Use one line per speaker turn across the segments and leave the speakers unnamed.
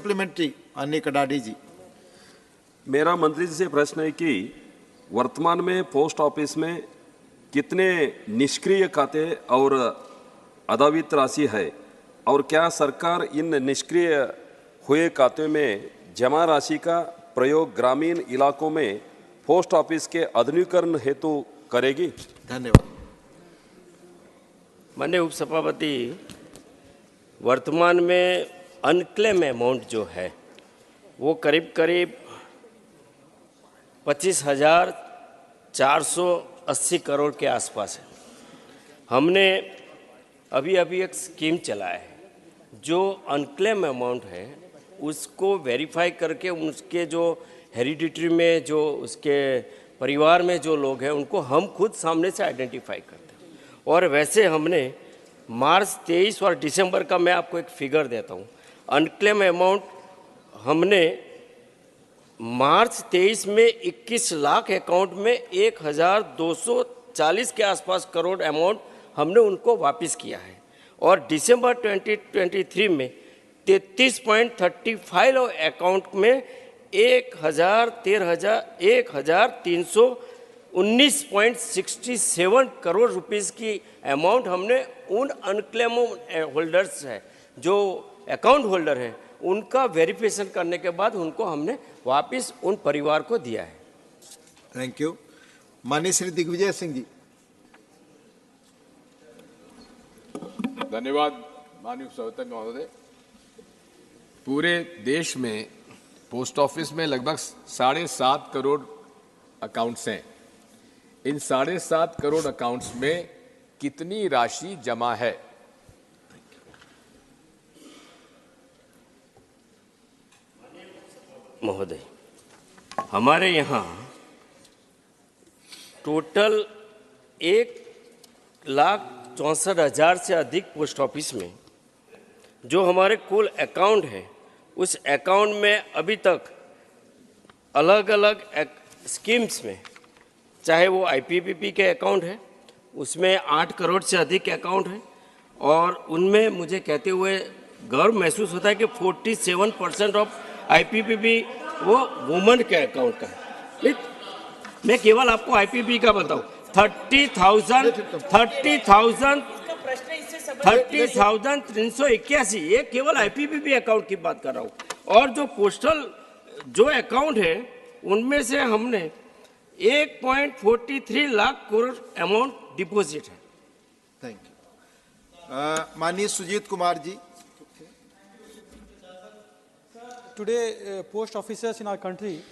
Supplementary अन्य कडाडी जी।
मेरा मंत्री जी से प्रश्न है कि वर्तमान में पोस्ट ऑफिस में कितने निष्क्रिय खाते और अदावित राशि है और क्या सरकार इन निष्क्रिय हुए खाते में जमा राशि का प्रयोग ग्रामीण इलाकों में पोस्ट ऑफिस के आधुनिकीकरण हेतु करेगी?
धन्यवाद।
माननीय उपसभापति, वर्तमान में अनक्लेम अमाउंट जो है वो करीब 25,480 करोड़ के आसपास है। हमने अभी एक स्कीम चलाया है जो अनक्लेम अमाउंट है उसको वेरीफाई करके उसके जो हेरिडिटरी में जो उसके परिवार में जो लोग हैं उनको हम खुद सामने से आइडेंटिफाई करते हैं। और वैसे हमने मार्च 23 और दिसंबर का मैं आपको एक फिगर देता हूँ। अनक्लेम अमाउंट हमने मार्च 23 में 21 लाख अकाउंट में 1,240 के आसपास करोड़ अमाउंट हमने उनको वापस किया है और दिसंबर 2023 में 33.35 अकाउंट में 1,319.67 करोड़ रुपीस की अमाउंट हमने उन अनक्लेम होल्डर्स है जो अकाउंट होल्डर है उनका वेरिफिकेशन करने के बाद उनको हमने वापस उन परिवार को दिया है।
Thank you. माननीय श्री दिग्विजय सिंह जी।
धन्यवाद माननीय सभापति महोदय। पूरे देश में पोस्ट ऑफिस में लगभग 7.5 करोड़ अकाउंट्स हैं। इन 7.5 करोड़ अकाउंट्स में कितनी राशि जमा है?
महोदय, हमारे यहाँ टोटल 1,64,000 से अधिक पोस्ट ऑफिस में जो हमारे कुल अकाउंट है उस अकाउंट में अभी तक अलग अलग स्कीम्स में चाहे वो आईपीपीबी के अकाउंट है उसमें 8 करोड़ से अधिक अकाउंट है और उनमें मुझे कहते हुए गर्व महसूस होता है कि 47% ऑफ आईपीपीबी वो वुमन के अकाउंट का है। मैं केवल आपको आईपीपीबी का बताऊं 30,381 ये केवल आईपीपीबी अकाउंट की बात कर रहा हूं और जो पोस्टल जो अकाउंट है उनमें से हमने 1.43 लाख करोड़ अमाउंट डिपॉजिट है।
Thank you. माननीय Sujit Kumar ji.
Today, post officers in our country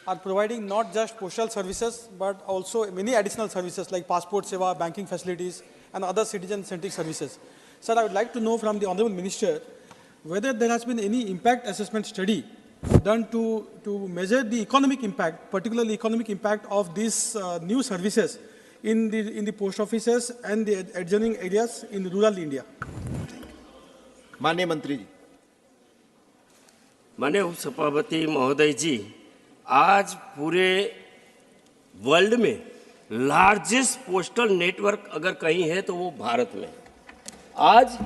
are providing not just postal services but also many additional services like passport seva, banking facilities and other citizen-centric services. Sir, I would like to know from the Honorable Minister whether there has been any impact assessment study done to measure the economic impact, particularly economic impact of these new services in the post offices and the adjoining areas in rural India.
माननीय मंत्री जी।
माननीय उपसभापति महोदय जी, आज पूरे world में largest postal network अगर कहीं है तो वो भारत में है। आज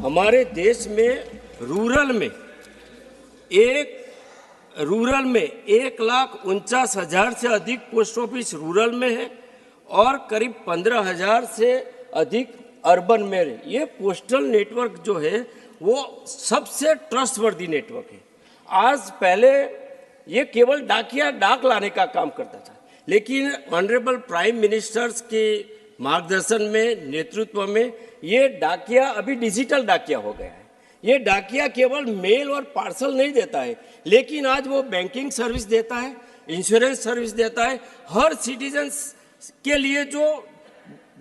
हमारे देश में रूरल में 1,49,000 से अधिक पोस्ट ऑफिस रूरल में है और करीब 15,000 से अधिक अर्बन में है। ये पोस्टल नेटवर्क जो है वो सबसे ट्रस्टवर्दी नेटवर्क है। आज पहले ये केवल डाकिया डाक लाने का काम करता था, लेकिन ऑनरेबल प्राइम मिनिस्टर्स के मार्गदर्शन में नेतृत्व में ये डाकिया अभी डिजिटल डाकिया हो गया है। ये डाकिया केवल मेल और पार्सल नहीं देता है, लेकिन आज वो बैंकिंग सर्विस देता है, इंश्योरेंस सर्विस देता है। हर सिटीजन्स के लिए जो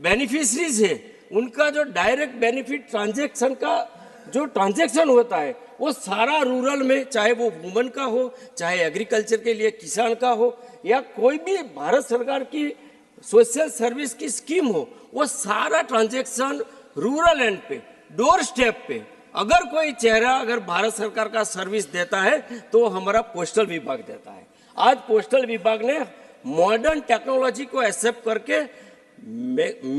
बेनिफिशरीज है उनका जो डायरेक्ट बेनिफिट ट्रांजैक्शन का जो ट्रांजैक्शन होता है वो सारा रूरल में, चाहे वो वुमन का हो, चाहे एग्रीकल्चर के लिए किसान का हो या कोई भी भारत सरकार की सोशल सर्विस की स्कीम हो, वो सारा ट्रांजैक्शन रूरल एंड पे, डोर स्टेप पे अगर कोई चेहरा अगर भारत सरकार का सर्विस देता है तो हमारा पोस्टल विभाग देता है। आज पोस्टल विभाग ने मॉडर्न टेक्नोलॉजी को एक्सेप्ट करके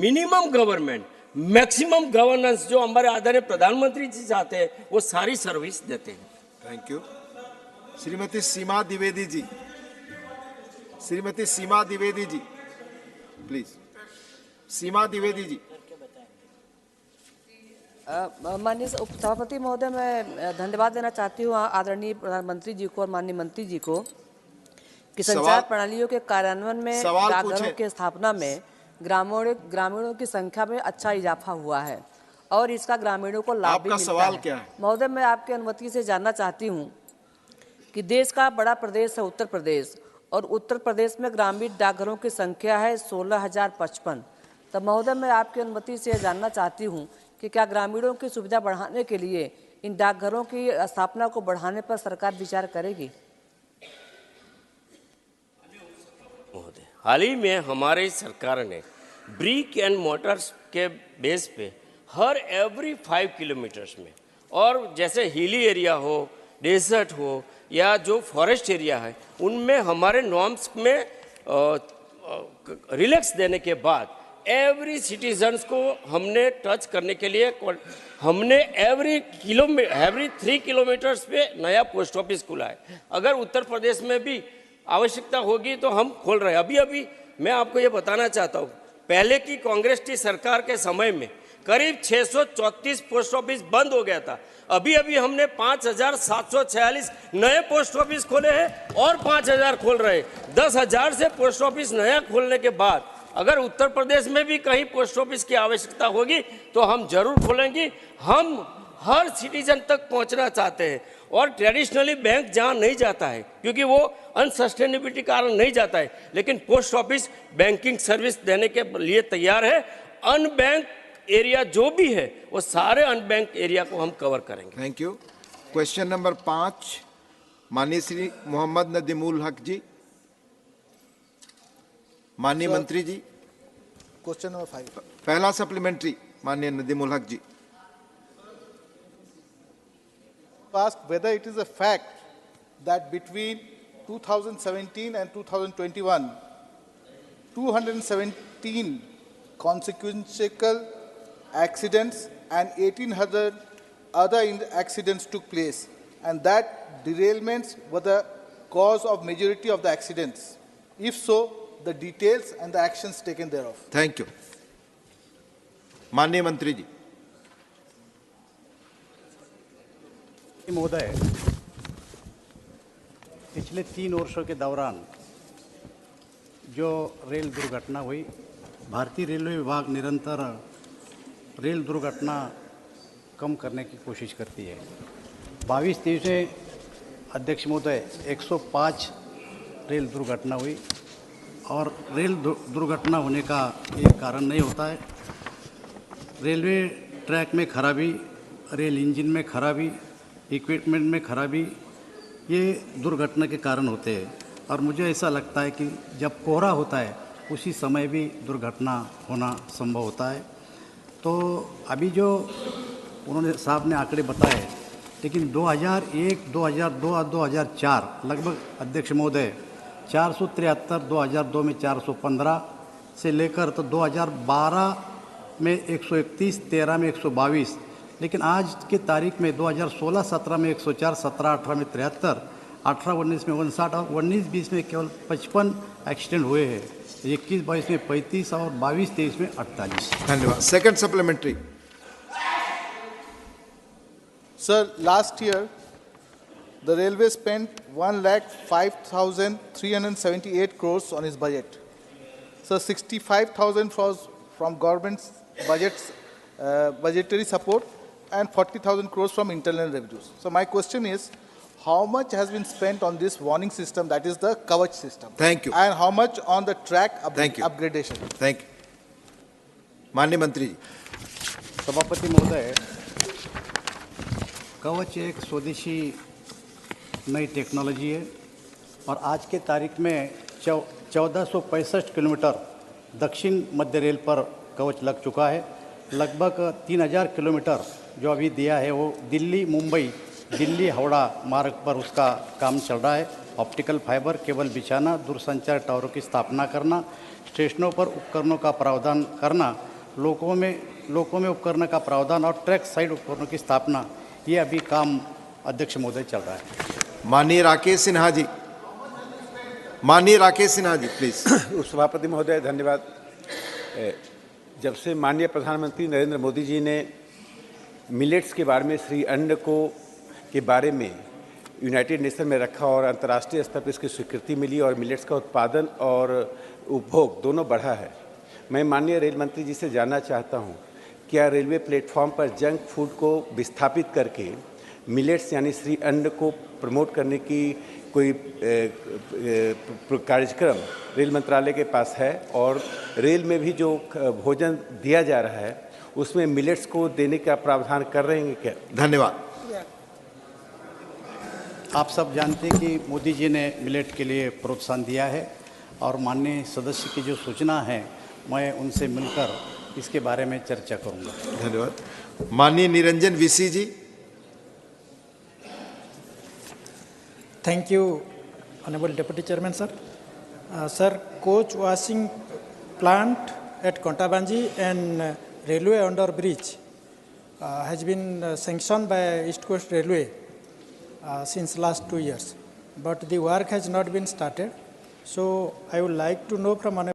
मिनिमम गवर्नमेंट मैक्सिमम गवर्नेंस जो हमारे आदरणीय प्रधानमंत्री जी चाहते हैं वो सारी सर्विस देते हैं।
Thank you. Shrimati Seema Dwivedi ji, Shrimati Seema Dwivedi ji, please. Seema Dwivedi ji.
माननीय उपसभापति महोदय, मैं धन्यवाद देना चाहती हूँ आदरणीय प्रधानमंत्री जी को और माननीय मंत्री जी को कि संचार प्रणालियों के कार्यान्वयन में डाकघरों की स्थापना में ग्रामीणों की संख्या में अच्छा इजाफा हुआ है और इसका ग्रामीणों को लाभ भी मिलता है।
सवाल क्या है?
महोदय, मैं आपकी अनुमति से जानना चाहती हूँ कि देश का बड़ा प्रदेश है उत्तर प्रदेश और उत्तर प्रदेश में ग्रामीण डाकघरों की संख्या है 16,055। तब महोदय, मैं आपकी अनुमति से जानना चाहती हूँ कि क्या ग्रामीणों की सुविधा बढ़ाने के लिए इन डाकघरों की स्थापना को बढ़ाने पर सरकार विचार करेगी?
हाल ही में हमारी सरकार ने ब्रिक एंड मोटर्स के बेस पे हर एवरी 5 किलोमीटर्स में, और जैसे हिली एरिया हो, डेजर्ट हो या जो फॉरेस्ट एरिया है, उनमें हमारे नॉर्म्स में रिलैक्स देने के बाद एवरी सिटीजन्स को हमने टच करने के लिए हमने एवरी 3 किलोमीटर्स पे नया पोस्ट ऑफिस खुला है। अगर उत्तर प्रदेश में भी आवश्यकता होगी तो हम खोल रहे हैं। अभी मैं आपको ये बताना चाहता हूँ, पहले की कांग्रेस की सरकार के समय में करीब 634 पोस्ट ऑफिस बंद हो गया था। अभी हमने 5,746 नए पोस्ट ऑफिस खोले हैं और 5,000 खोल रहे हैं। 10,000 से पोस्ट ऑफिस नया खोलने के बाद अगर उत्तर प्रदेश में भी कहीं पोस्ट ऑफिस की आवश्यकता होगी तो हम जरूर खोलेंगे। हम हर सिटीजन तक पहुंचना चाहते हैं और ट्रेडिशनली बैंक जहां नहीं जाता है क्योंकि वो अनसस्टेनेबिलिटी कारण नहीं जाता है, लेकिन पोस्ट ऑफिस बैंकिंग सर्विस देने के लिए तैयार है। अनबैंक एरिया जो भी है वो सारे अनबैंक एरिया को हम कवर करेंगे।
Thank you. क्वेश्चन नंबर 5, माननीय श्री मोहम्मद नदीमुल हक जी। माननीय मंत्री जी,
क्वेश्चन नंबर 5,
पहला सप्लीमेंट्री, माननीय नदीमुल हक जी।
ask whether it is a fact that between 2017 and 2021, 217 consequential accidents and 1,800 other accidents took place, and that derailments were the cause of majority of the accidents. If so, the details and the actions taken thereof.
Thank you. माननीय मंत्री जी।
महोदय, पिछले 3 वर्षों के दौरान जो rail दुर्घटना हुई, भारतीय रेलवे विभाग निरंतर रेल दुर्घटना कम करने की कोशिश करती है। 22-23 में अध्यक्ष महोदय 105 रेल दुर्घटना हुई और रेल दुर्घटना होने का एक कारण नहीं होता है। रेलवे ट्रैक में खराबी, रेल इंजन में खराबी, इक्विपमेंट में खराबी, ये दुर्घटना के कारण होते हैं। और मुझे ऐसा लगता है कि जब कोहरा होता है उसी समय भी दुर्घटना होना संभव होता है। तो अभी जो उन्होंने साहब ने आंकड़े बताए, लेकिन 2001, 2002 और 2004 लगभग अध्यक्ष महोदय 473, 2002 में 415 से लेकर तो 2012 में 131, 13 में 122, लेकिन आज के तारीख में 2016-17 में 104, 17-18 में 73, 18-19 में 59 और 19-20 में केवल 55 एक्सीडेंट हुए हैं। 21-22 में 35 और 22-23 में 48।
धन्यवाद। Second supplementary.
Sir, last year, the railway spent 1,05,378 crores on its budget. So 65,000 was from government's budgetary support and 40,000 crores from internal revenues. So my question is, how much has been spent on this warning system, that is the Kavach system?
Thank you.
And how much on the track
Thank you.
upgradation?
Thank you. माननीय मंत्री जी।
सभापति महोदय, कवच एक स्वदेशी नई technology है और आज के तारीख में 1465 किलोमीटर दक्षिण मध्य रेल पर कवच लग चुका है। लगभग 3000 किलोमीटर जो अभी दिया है वो दिल्ली मुंबई, दिल्ली हावड़ा मार्ग पर उसका काम चल रहा है। ऑप्टिकल फाइबर केबल बिछाना, दूरसंचार टावरों की स्थापना करना, स्टेशनों पर उपकरणों का प्रावधान करना, लोकों में उपकरणों का प्रावधान और ट्रैक साइड उपकरणों की स्थापना, ये अभी काम अध्यक्ष महोदय चल रहा है।
माननीय राकेश सिन्हा जी, माननीय राकेश सिन्हा जी प्लीज।
सभापति महोदय धन्यवाद। जब से माननीय प्रधानमंत्री नरेंद्र मोदी जी ने मिलेट्स के बारे में, श्री अन्न के बारे में यूनाइटेड नेशन में रखा और अंतर्राष्ट्रीय स्तर पर इसकी स्वीकृति मिली और मिलेट्स का उत्पादन और उपभोग दोनों बढ़ा है, मैं माननीय रेल मंत्री जी से जानना चाहता हूं, क्या रेलवे प्लेटफॉर्म पर जंक फूड को विस्थापित करके मिलेट्स यानी श्री अन्न को प्रमोट करने की कोई कार्यक्रम रेल मंत्रालय के पास है, और रेल में भी जो भोजन दिया जा रहा है उसमें मिलेट्स को देने का प्रावधान कर रहे हैं क्या?
धन्यवाद।
आप सब जानते हैं कि मोदी जी ने मिलेट के लिए प्रोत्साहन दिया है और माननीय सदस्य की जो सूचना है मैं उनसे मिलकर इसके बारे में चर्चा करूंगा।
धन्यवाद। माननीय Niranjan VC ji.
Thank you, Honorable Deputy Chairman, sir. Sir, coach washing plant at Kontabanji and railway under bridge has been sanctioned by East Coast Railway since last 2 years, but the work has not been started. So I would like to know from Honorable